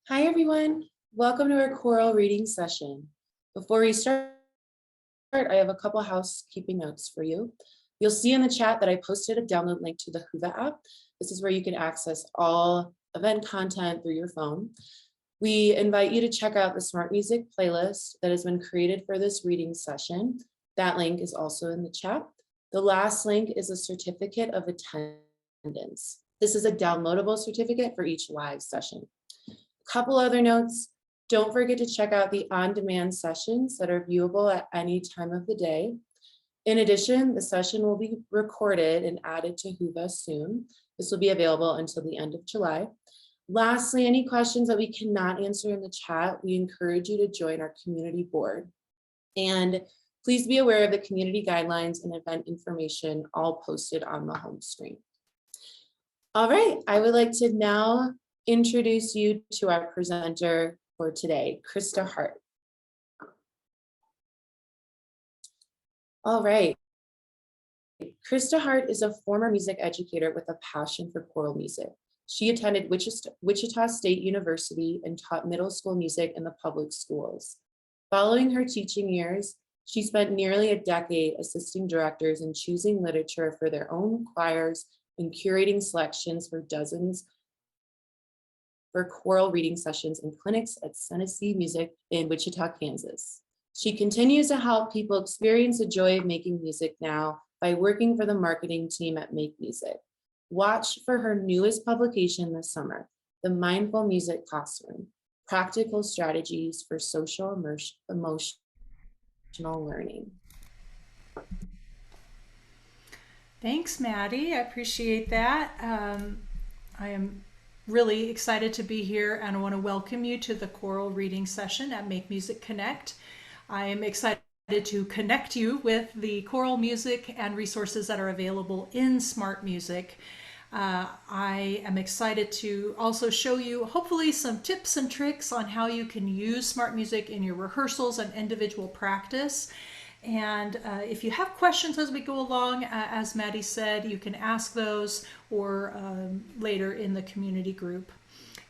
Hi, everyone. Welcome to our choral reading session. Before we start, I have a couple housekeeping notes for you. You'll see in the chat that I posted a download link to the Whova app. This is where you can access all event content through your phone. We invite you to check out the SmartMusic playlist that has been created for this reading session. That link is also in the chat. The last link is a certificate of attendance. This is a downloadable certificate for each live session. Couple other notes, don't forget to check out the on-demand sessions that are viewable at any time of the day. In addition, the session will be recorded and added to Whova soon. This will be available until the end of July. Lastly, any questions that we cannot answer in the chat, we encourage you to join our community board. And please be aware of the community guidelines and event information all posted on the home screen. All right, I would like to now introduce you to our presenter for today, Krista Hart. All right. Krista Hart is a former music educator with a passion for choral music. She attended Wichita State University and taught middle school music in the public schools. Following her teaching years, she spent nearly a decade assisting directors in choosing literature for their own choirs and curating selections for dozens for choral reading sessions and clinics at Tennessee Music in Wichita, Kansas. She continues to help people experience the joy of making music now by working for the marketing team at Make Music. Watch for her newest publication this summer, The Mindful Music Classroom, Practical Strategies for Social Emotional Learning. Thanks, Maddie. I appreciate that. I am really excited to be here, and I want to welcome you to the choral reading session at Make Music Connect. I am excited to connect you with the choral music and resources that are available in SmartMusic. I am excited to also show you hopefully some tips and tricks on how you can use SmartMusic in your rehearsals and individual practice. And if you have questions as we go along, as Maddie said, you can ask those or later in the community group.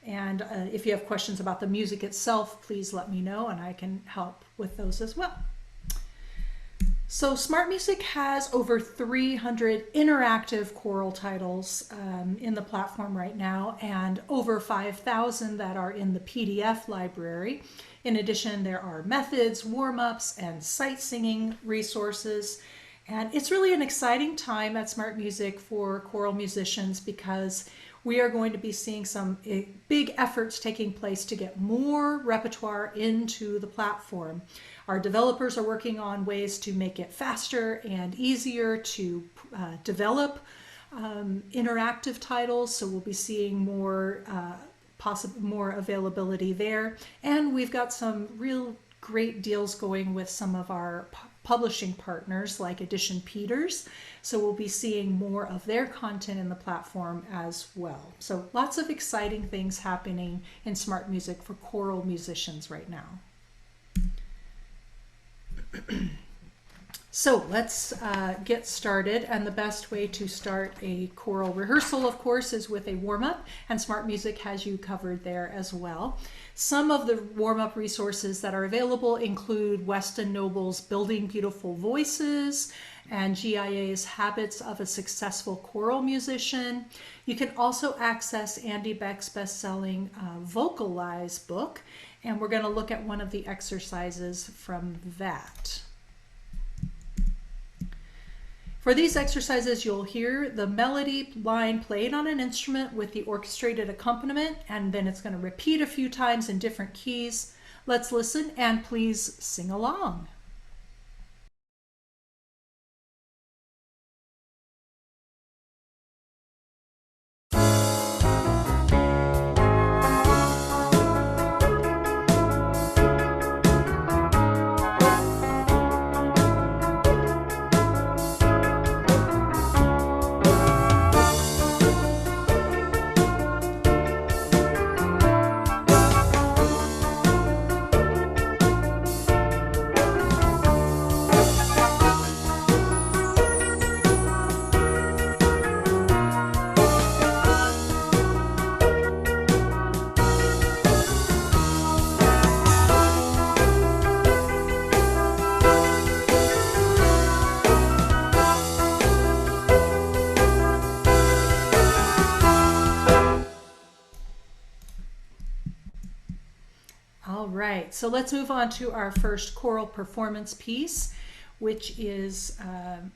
And if you have questions about the music itself, please let me know and I can help with those as well. So SmartMusic has over 300 interactive choral titles in the platform right now, and over 5,000 that are in the PDF library. In addition, there are methods, warm-ups, and sight singing resources. And it's really an exciting time at SmartMusic for choral musicians because we are going to be seeing some big efforts taking place to get more repertoire into the platform. Our developers are working on ways to make it faster and easier to develop interactive titles, so we'll be seeing more more availability there. And we've got some real great deals going with some of our publishing partners like Edition Peters. So we'll be seeing more of their content in the platform as well. So lots of exciting things happening in SmartMusic for choral musicians right now. So let's get started, and the best way to start a choral rehearsal, of course, is with a warm-up, and SmartMusic has you covered there as well. Some of the warm-up resources that are available include Weston Noble's Building Beautiful Voices and GIA's Habits of a Successful Choral Musician. You can also access Andy Beck's best-selling Vocalize book, and we're going to look at one of the exercises from that. For these exercises, you'll hear the melody line played on an instrument with the orchestrated accompaniment, and then it's going to repeat a few times in different keys. Let's listen and please sing along. right, so let's move on to our first choral performance piece, which is an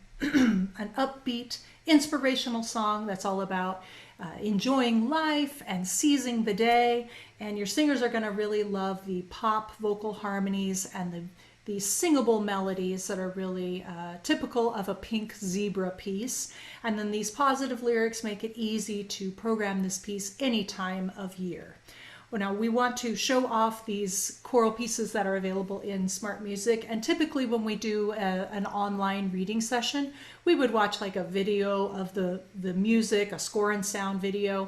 upbeat, inspirational song that's all about enjoying life and seizing the day. And your singers are going to really love the pop vocal harmonies and the singable melodies that are really typical of a Pinkzebra piece. And then these positive lyrics make it easy to program this piece any time of year. Well, now we want to show off these choral pieces that are available in SmartMusic, and typically when we do an online reading session, we would watch like a video of the music, a score and sound video,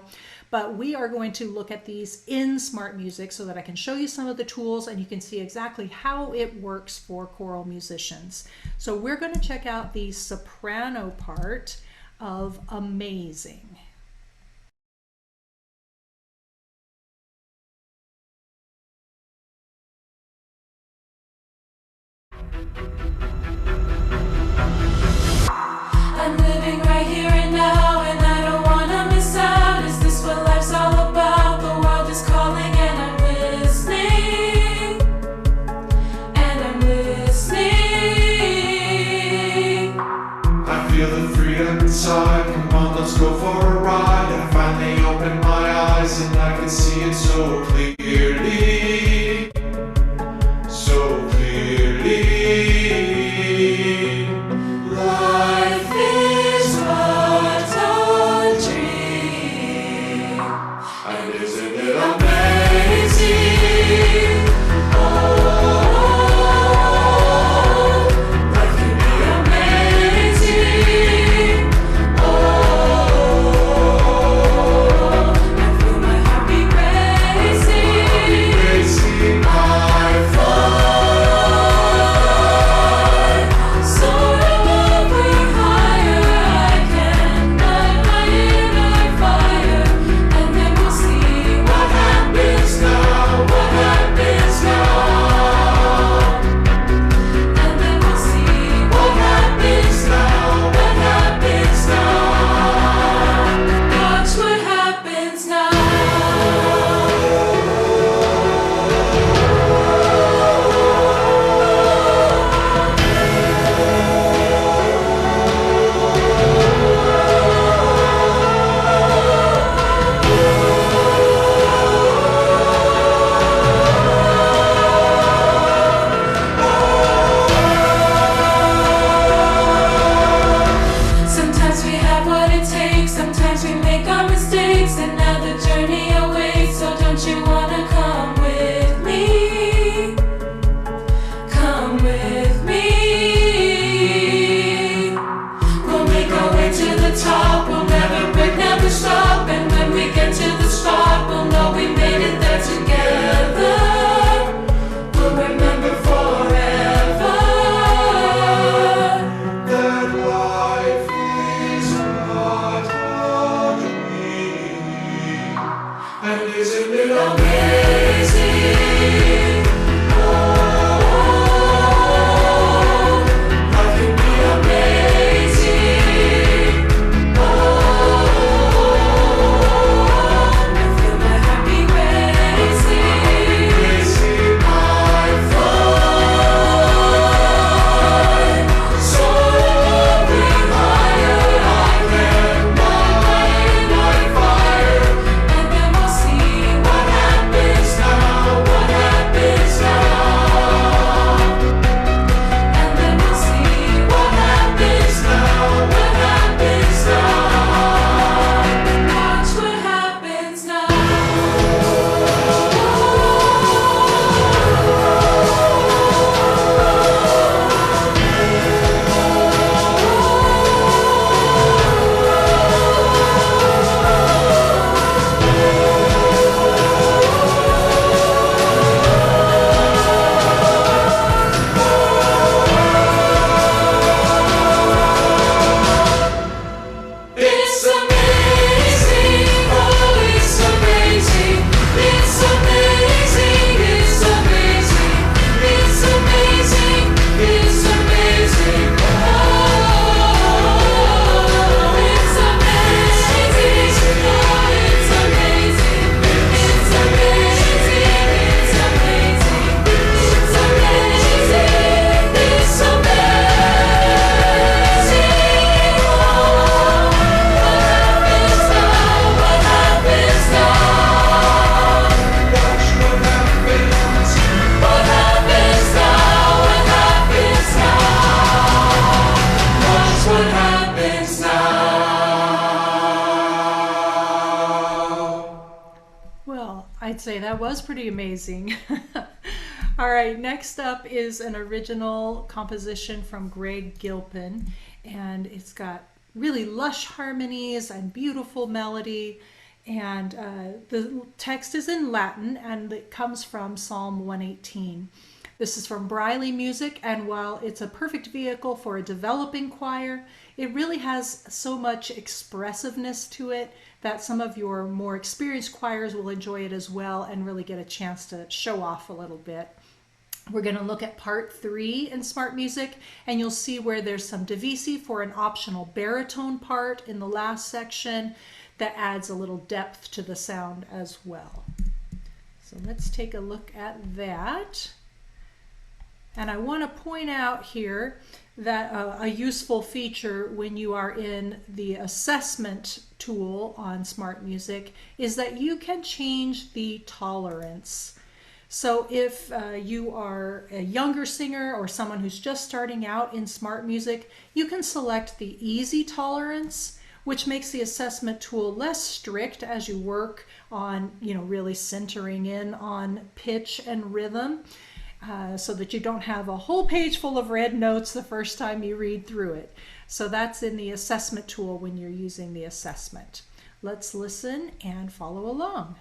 but we are going to look at these in SmartMusic so that I can show you some of the tools and you can see exactly how it works for choral musicians. So we're going to check out the soprano part of Amazing. I'm living right here and now, and I don't wanna miss out. Is this what life's all about? The world is calling and I'm listening. And I'm listening. I feel the freedom inside. Come on, let's go for a ride. I finally opened my eyes and I can see it so clearly. So clearly. Life is but a dream. And isn't it amazing? Oh, life can be amazing. Oh, I feel my heart be racing. I'd say that was pretty amazing. All right, next up is an original composition from Greg Gilpin, and it's got really lush harmonies and beautiful melody. And the text is in Latin, and it comes from Psalm 118. This is from Briley Music, and while it's a perfect vehicle for a developing choir, it really has so much expressiveness to it that some of your more experienced choirs will enjoy it as well and really get a chance to show off a little bit. We're going to look at part 3 in SmartMusic, and you'll see where there's some divisi for an optional baritone part in the last section that adds a little depth to the sound as well. So let's take a look at that. And I want to point out here that a useful feature when you are in the assessment tool on SmartMusic is that you can change the tolerance. So if you are a younger singer or someone who's just starting out in SmartMusic, you can select the easy tolerance, which makes the assessment tool less strict as you work on, really centering in on pitch and rhythm, so that you don't have a whole page full of red notes the first time you read through it. So that's in the assessment tool when you're using the assessment. Let's listen and follow along.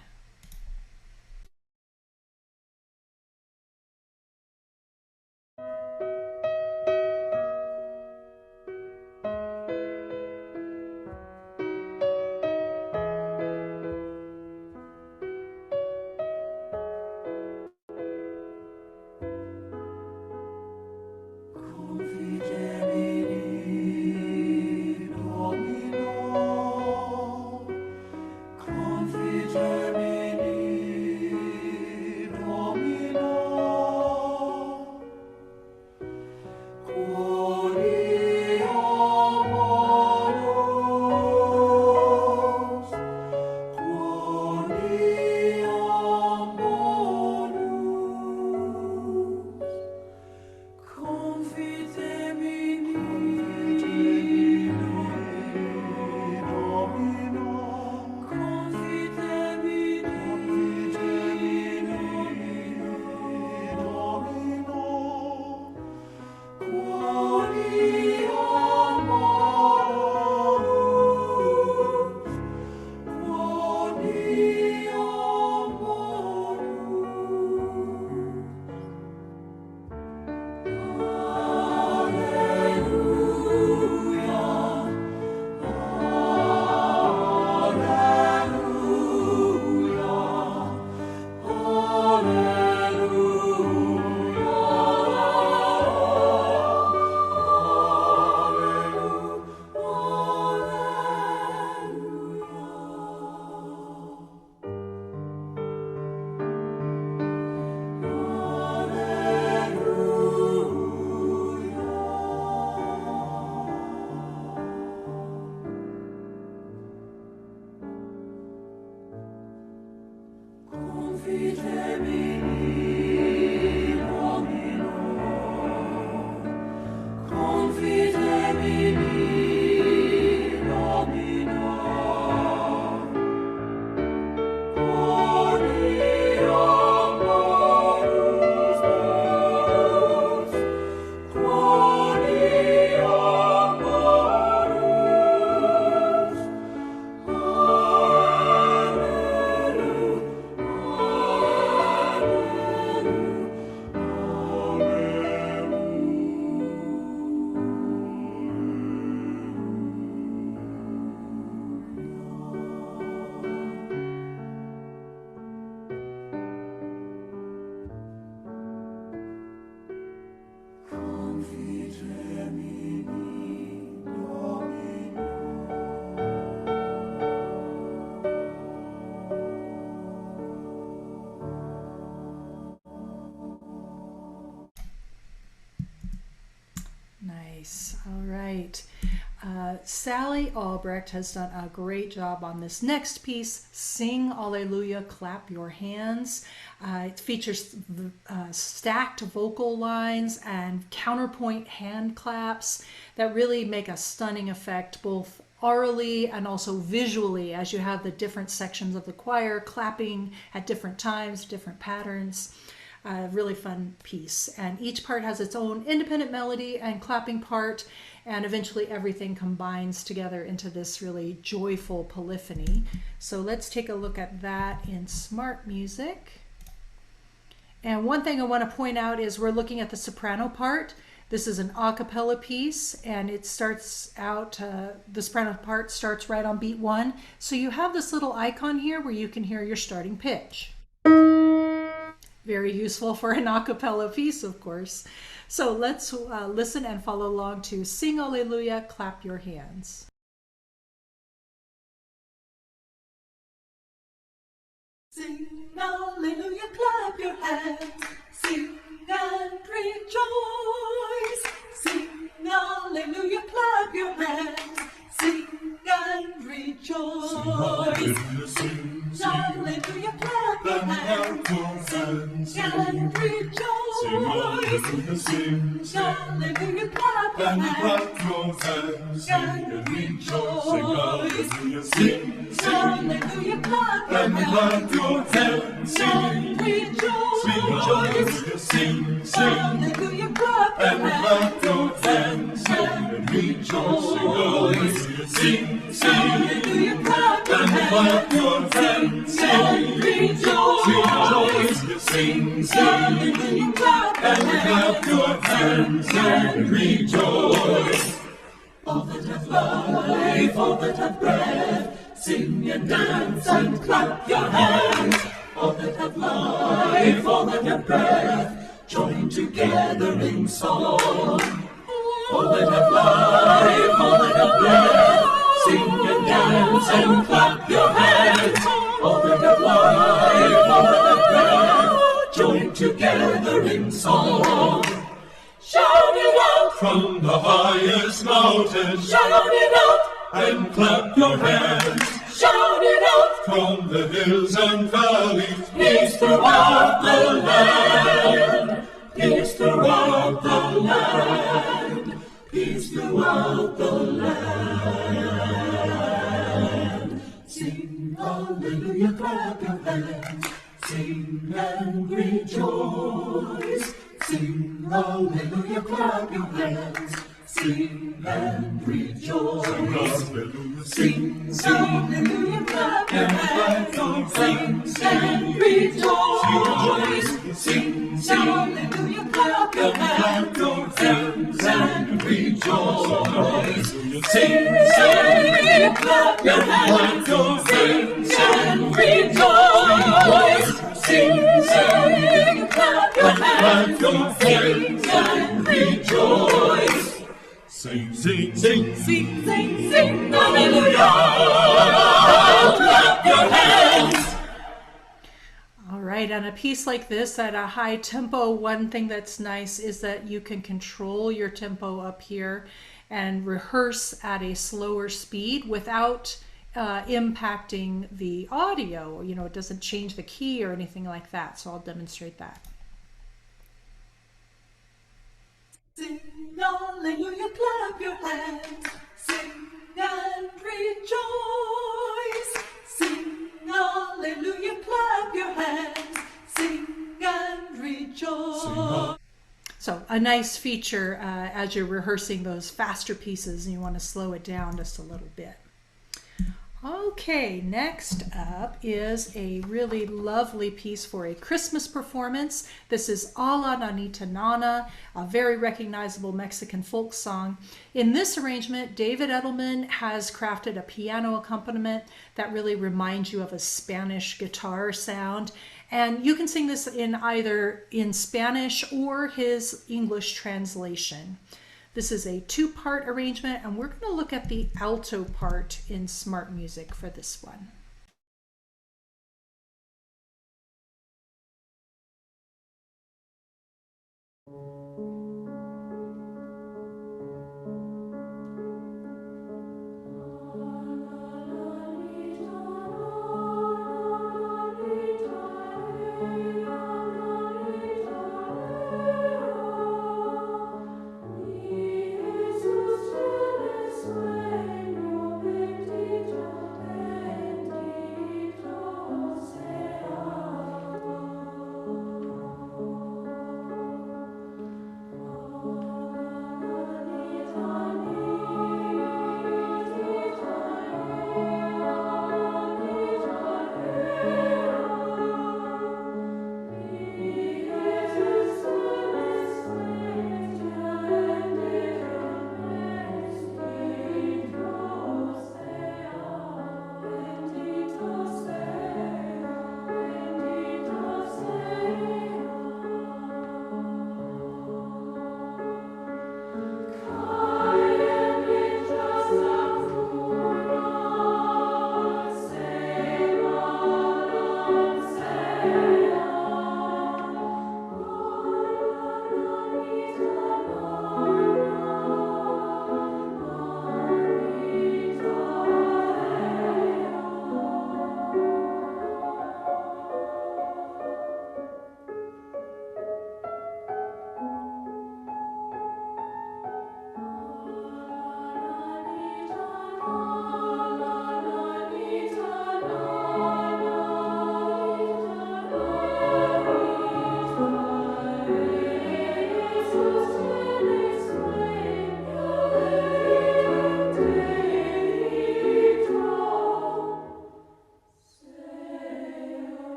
All right. Sally Albrecht has done a great job on this next piece, Sing Alleluia, Clap Your Hands. It features stacked vocal lines and counterpoint hand claps that really make a stunning effect both orally and also visually, as you have the different sections of the choir clapping at different times, different patterns. Really fun piece. And each part has its own independent melody and clapping part, and eventually everything combines together into this really joyful polyphony. So let's take a look at that in SmartMusic. And one thing I want to point out is we're looking at the soprano part. This is an a cappella piece, and it starts out, the soprano part starts right on beat 1. So you have this little icon here where you can hear your starting pitch. Very useful for an a cappella piece, of course. So let's listen and follow along to Sing Alleluia, Clap Your Hands. Sing Alleluia, clap your hands. Sing and rejoice. Sing Alleluia, clap your hands. Sing and rejoice. Sing Alleluia, clap your hands. Sing and rejoice. Sing Alleluia, clap your hands. Sing and rejoice. Sing Alleluia, clap your hands. Sing and rejoice. Sing Alleluia, clap your hands. and rejoice. Sing, Alleluia, clap your hands. And rejoice. sing, Alleluia, clap your hands. and rejoice. All that have life, all that have breath, sing and dance and clap your hands. All that have life, all that have breath, join together in song. All that have life, all that have breath, sing and dance and clap your hands. All that have life, all that have breath, join together in song. Shout it out From the highest mountain, shout it out, and clap your hands. shout it out. From the hills and valleys, Peace throughout the land. Peace throughout the land. Peace throughout the land. Sing Alleluia, clap your hands. Sing and rejoice. Sing Alleluia, clap your hands. Sing and rejoice. Sing Alleluia, clap your hands. Sing and rejoice. Sing Alleluia, clap your hands. And rejoice. Sing Alleluia, clap your hands. Sing and rejoice. Sing Alleluia, clap your hands. Sing and rejoice. sing, sing, Sing, sing, Alleluia, clap your hands. All right, on a piece like this at a high tempo, one thing that's nice is that you can control your tempo up here and rehearse at a slower speed without impacting the audio. You know, it doesn't change the key or anything like that. So I'll demonstrate that. Sing Alleluia, clap your hands. Sing and rejoice. Sing Alleluia, clap your hands. Sing and rejoice. So a nice feature as you're rehearsing those faster pieces and you want to slow it down just a little bit. Okay, next up is a really lovely piece for a Christmas performance. This is Ala Nanita Nana, a very recognizable Mexican folk song. In this arrangement, David Edelman has crafted a piano accompaniment that really reminds you of a Spanish guitar sound. And you can sing this in either in Spanish or his English translation. This is a two-part arrangement, and we're going to look at the alto part in SmartMusic for this one. Jesus,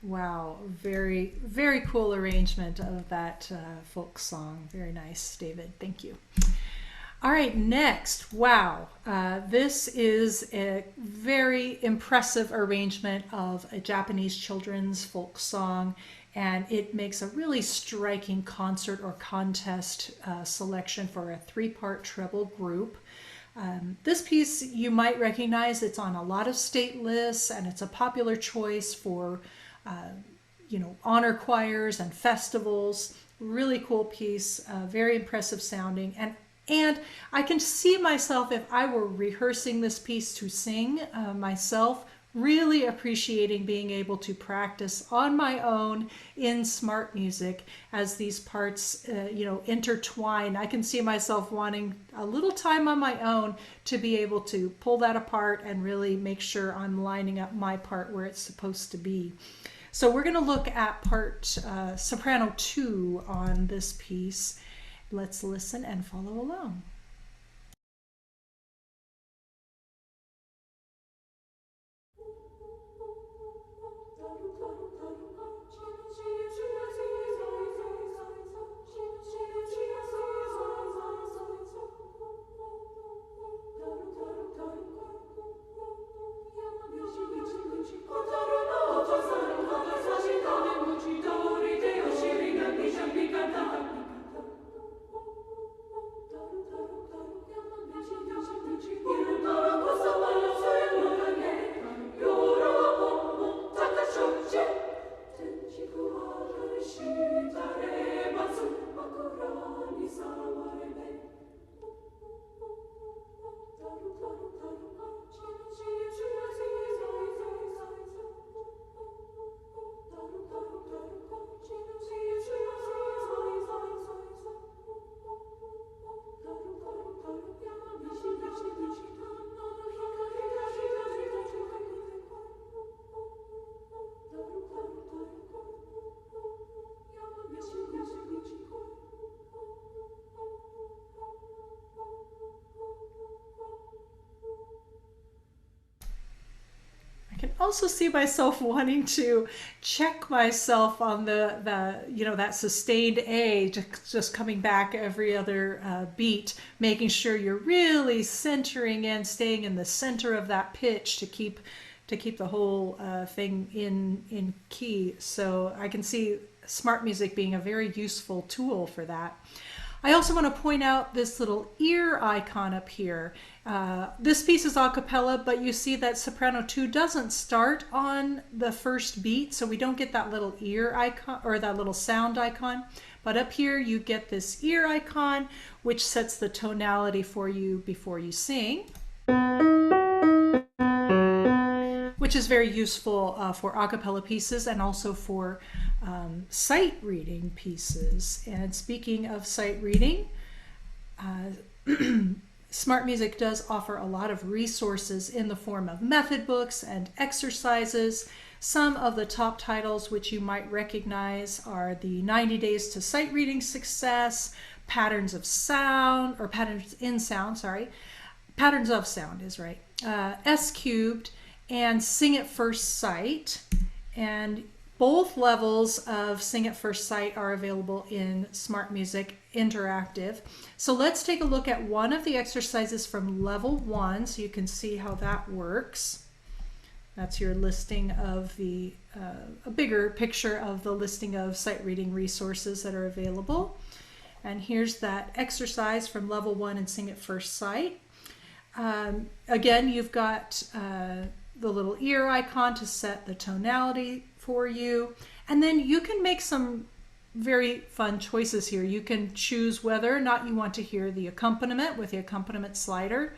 Wow, very, very cool arrangement of that folk song. Very nice, David. Thank you. All right, next. Wow, this is a very impressive arrangement of a Japanese children's folk song, and it makes a really striking concert or contest selection for a three-part treble group. This piece you might recognize. It's on a lot of state lists, and it's a popular choice for honor choirs and festivals. Really cool piece, very impressive sounding, and I can see myself, if I were rehearsing this piece to sing myself, really appreciating being able to practice on my own in SmartMusic as these parts intertwine. I can see myself wanting a little time on my own to be able to pull that apart and really make sure I'm lining up my part where it's supposed to be. So we're going to look at part soprano 2 on this piece. Let's listen and follow along. Also see myself wanting to check myself on the that sustained A, just coming back every other beat, making sure you're really centering in, staying in the center of that pitch to keep the whole thing in key. So I can see SmartMusic being a very useful tool for that. I also want to point out this little ear icon up here. This piece is a cappella, but you see that soprano 2 doesn't start on the first beat, so we don't get that little ear icon or that little sound icon. But up here you get this ear icon, which sets the tonality for you before you sing, which is very useful for a cappella pieces and also for sight reading pieces. And speaking of sight reading, SmartMusic does offer a lot of resources in the form of method books and exercises. Some of the top titles which you might recognize are the 90 Days to Sight Reading Success, Patterns of Sound, or Patterns in Sound, sorry. Patterns of Sound is right. S Cubed and Sing at First Sight. And both levels of Sing at First Sight are available in SmartMusic Interactive. So let's take a look at one of the exercises from level 1 so you can see how that works. That's your listing of the, a bigger picture of the listing of sight reading resources that are available. And here's that exercise from level 1 in Sing at First Sight. Again, you've got the little ear icon to set the tonality for you. And then you can make some very fun choices here. You can choose whether or not you want to hear the accompaniment with the accompaniment slider.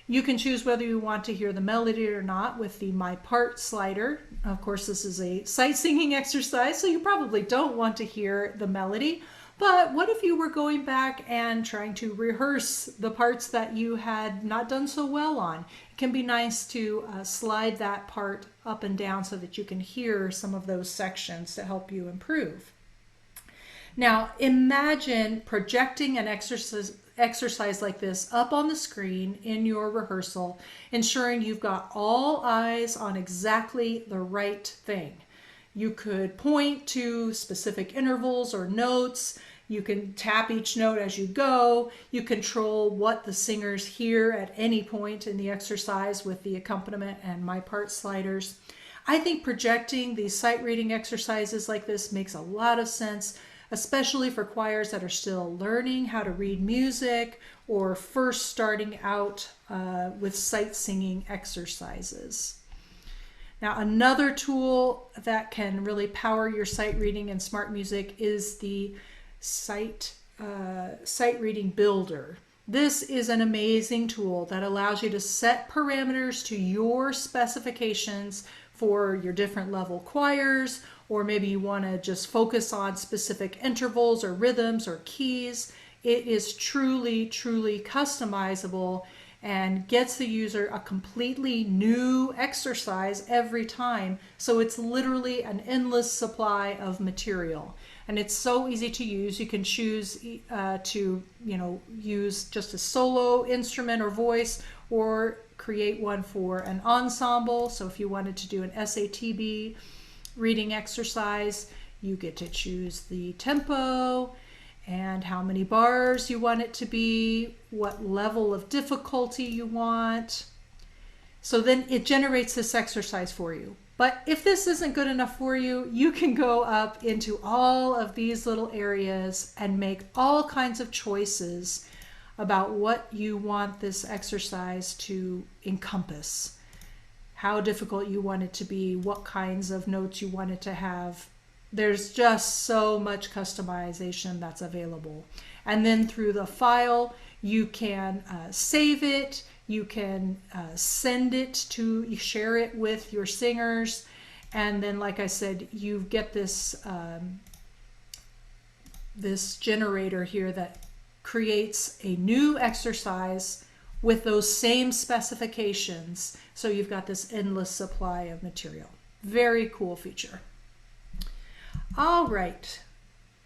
You can choose whether you want to hear the melody or not with the My Part slider. Of course, this is a sight singing exercise, so you probably don't want to hear the melody. But what if you were going back and trying to rehearse the parts that you had not done so well on? It can be nice to slide that part up and down so that you can hear some of those sections to help you improve. Now, imagine projecting an exercise like this up on the screen in your rehearsal, ensuring you've got all eyes on exactly the right thing. You could point to specific intervals or notes. You can tap each note as you go. You control what the singers hear at any point in the exercise with the accompaniment and my part sliders. I think projecting these sight reading exercises like this makes a lot of sense, especially for choirs that are still learning how to read music or first starting out with sight singing exercises. Now, another tool that can really power your sight reading in SmartMusic is the sight reading builder. This is an amazing tool that allows you to set parameters to your specifications for your different level choirs, or maybe you want to just focus on specific intervals or rhythms or keys. It is truly, truly customizable and gets the user a completely new exercise every time. So it's literally an endless supply of material. And it's so easy to use. You can choose to use just a solo instrument or voice, or create one for an ensemble. So if you wanted to do an SATB reading exercise, you get to choose the tempo and how many bars you want it to be, what level of difficulty you want. So then it generates this exercise for you. But if this isn't good enough for you, you can go up into all of these little areas and make all kinds of choices about what you want this exercise to encompass, how difficult you want it to be, what kinds of notes you want it to have. There's just so much customization that's available. And then through the file, you can save it, you can send it to, share it with your singers. And then, like I said, you get this, this generator here that creates a new exercise with those same specifications. So you've got this endless supply of material. Very cool feature. All right.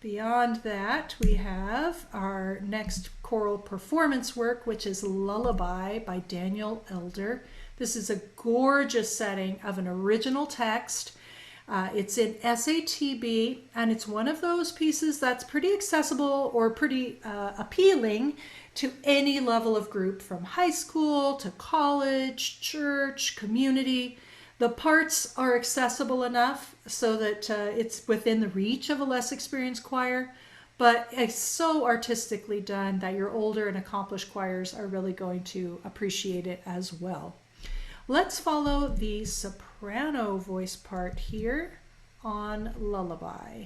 Beyond that, we have our next choral performance work, which is Lullaby by Daniel Elder. This is a gorgeous setting of an original text. It's in SATB, and it's one of those pieces that's pretty accessible or pretty appealing to any level of group, from high school to college, church, community. The parts are accessible enough so that it's within the reach of a less experienced choir, but it's so artistically done that your older and accomplished choirs are really going to appreciate it as well. Let's follow the soprano voice part here on Lullaby.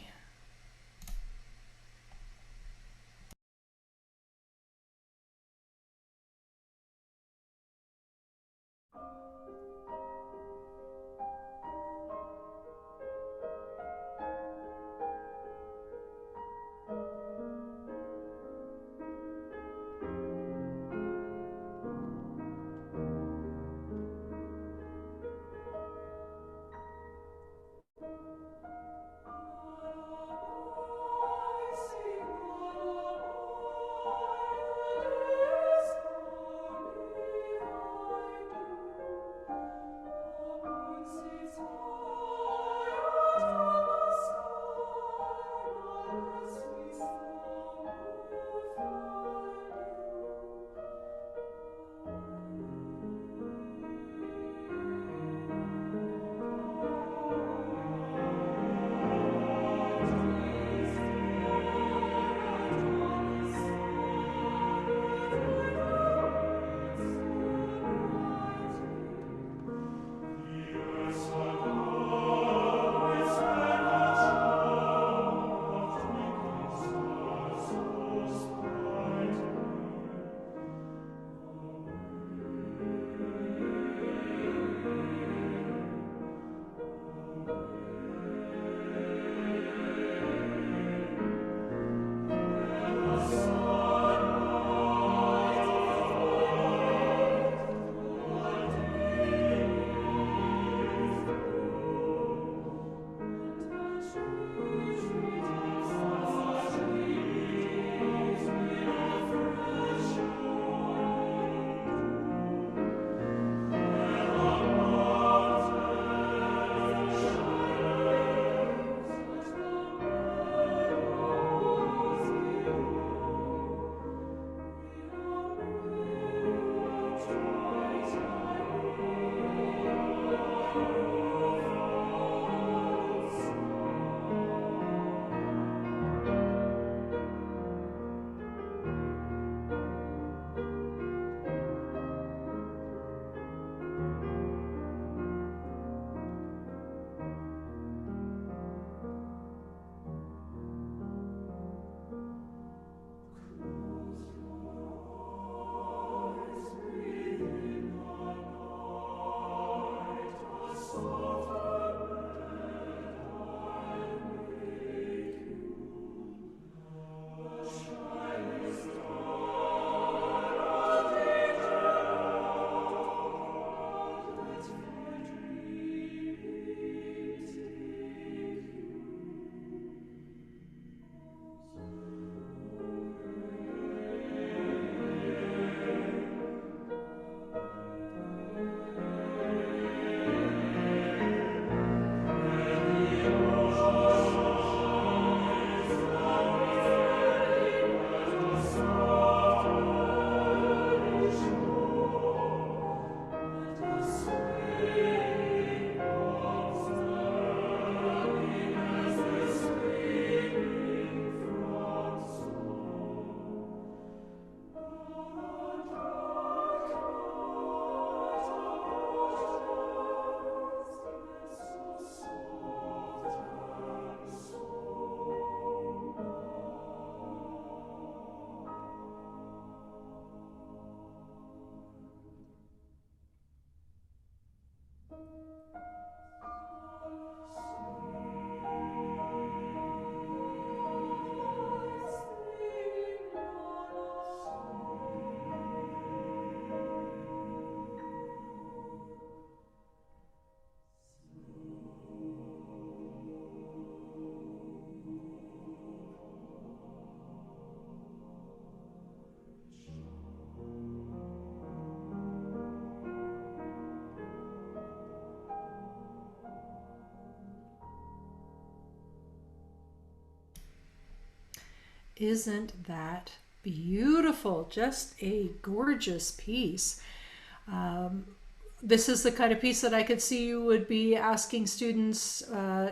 Isn't that beautiful? Just a gorgeous piece. This is the kind of piece that I could see you would be asking students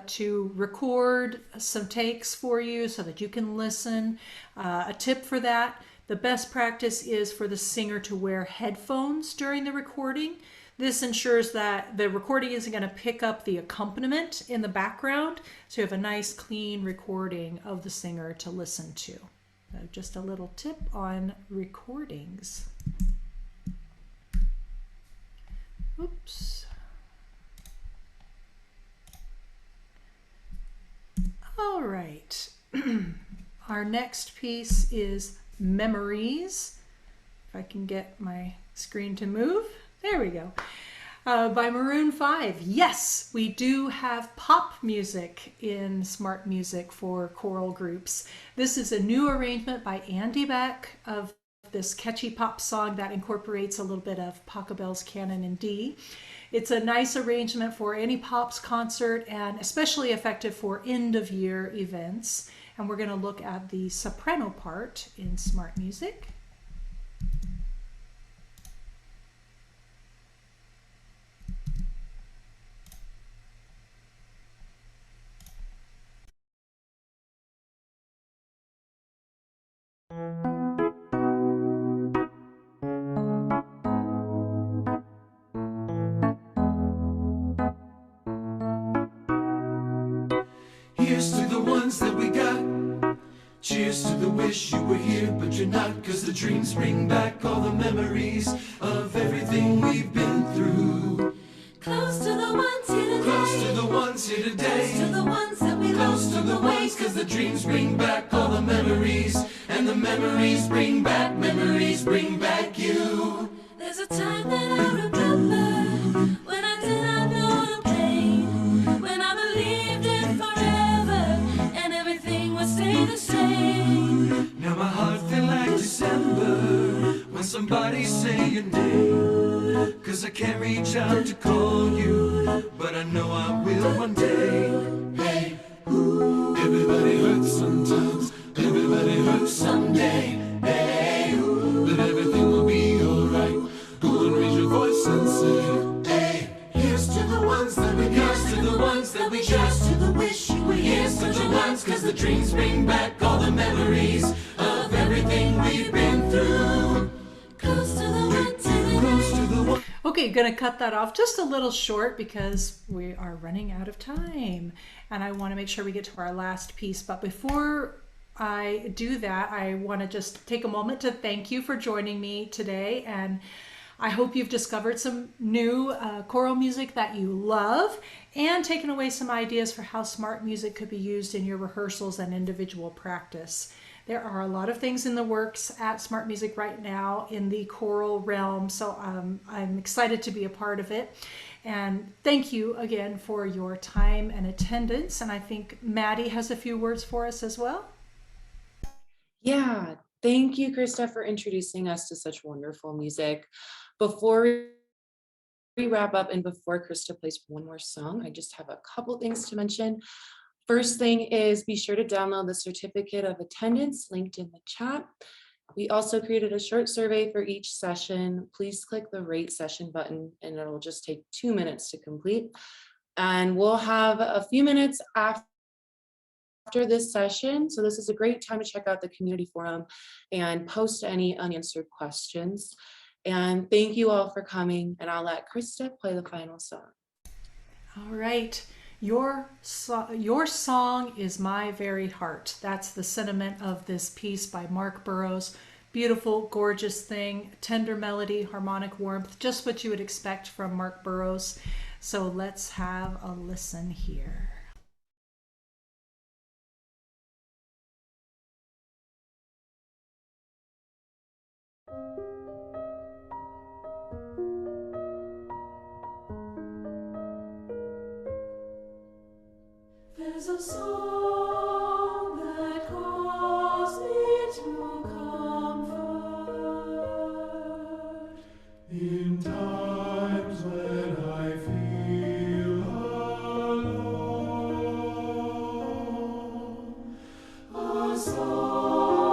to record some takes for you so that you can listen. A tip for that, the best practice is for the singer to wear headphones during the recording. This ensures that the recording isn't going to pick up the accompaniment in the background, so you have a nice clean recording of the singer to listen to. So just a little tip on recordings. Oops. All right. Our next piece is Memories. If I can get my screen to move. There we go. By Maroon 5. Yes, we do have pop music in SmartMusic for choral groups. This is a new arrangement by Andy Beck of this catchy pop song that incorporates a little bit of Pachelbel's Canon in D. It's a nice arrangement for any pops concert and especially effective for end-of-year events. And we're going to look at the soprano part in SmartMusic. Here's to the ones that we got. Cheers to the wish you were here, but you're not. 'Cause the dreams bring back all the memories of everything we've been through. Close to the ones here today. Close to the ones here today. Close to the ones that we Close lost to on the the way. ones, 'cause the dreams bring back all the memories. And the memories bring back you. There's a time that I remember when I did not know the pain, when I believed in forever and everything would stay the same. Now my heart feel like December when somebody say your name. 'Cause I can't reach out to call you, but I know I will one day. Hey, ooh, everybody hurts sometimes, everybody hurts someday. Hey, ooh, but everything will be alright. Go and raise your voice and say, hey, here's to the ones that we got. Here's to the ones that we got. Cheers to the wish you were here. Here's to the ones, 'cause the dreams bring back all the memories of everything we've been through. Close to the ones here Close today. to the ones. Okay, gonna cut that off just a little short because we are running out of time and I want to make sure we get to our last piece. But before I do that, I want to just take a moment to thank you for joining me today, and I hope you've discovered some new choral music that you love and taken away some ideas for how SmartMusic could be used in your rehearsals and individual practice. There are a lot of things in the works at SmartMusic right now in the choral realm, so I'm excited to be a part of it. And thank you again for your time and attendance. And I think Maddie has a few words for us as well. Yeah, thank you, Krista, for introducing us to such wonderful music. Before we wrap up and before Krista plays one more song, I just have a couple things to mention. First thing is be sure to download the certificate of attendance linked in the chat. We also created a short survey for each session. Please click the rate session button and it'll just take 2 minutes to complete. And we'll have a few minutes after this session. So this is a great time to check out the community forum and post any unanswered questions. And thank you all for coming, and I'll let Krista play the final song. All right. Your song is my very heart. That's the sentiment of this piece by Mark Burroughs. Beautiful, gorgeous thing, tender melody, harmonic warmth, just what you would expect from Mark Burroughs. So let's have a listen here. There's a song that calls me to comfort In times when I feel alone, a song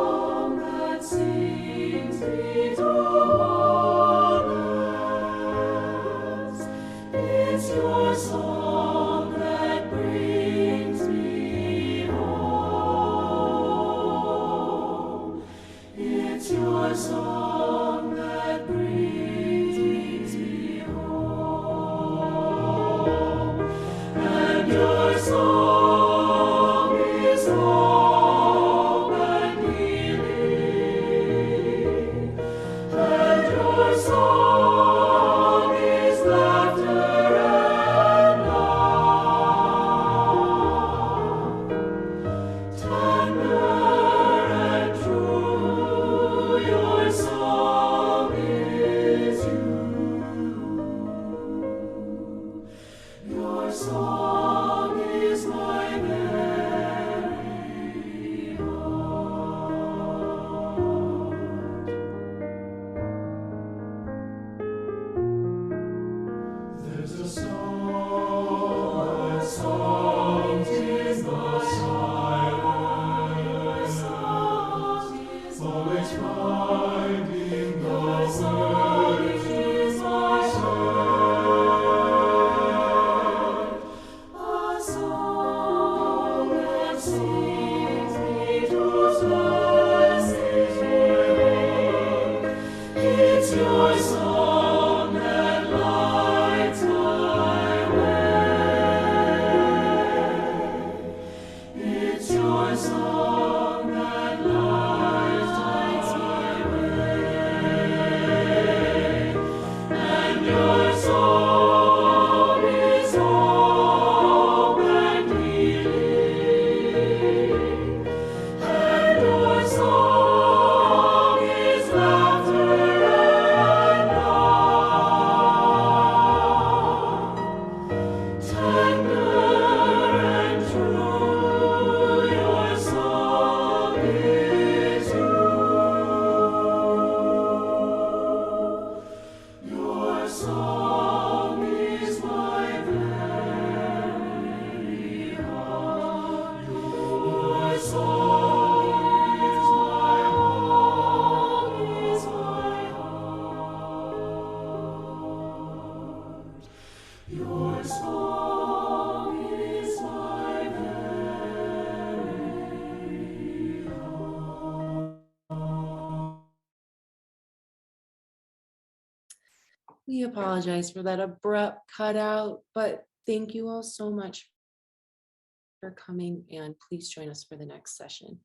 We apologize for that abrupt cutout, but thank you all so much for coming, and please join us for the next session.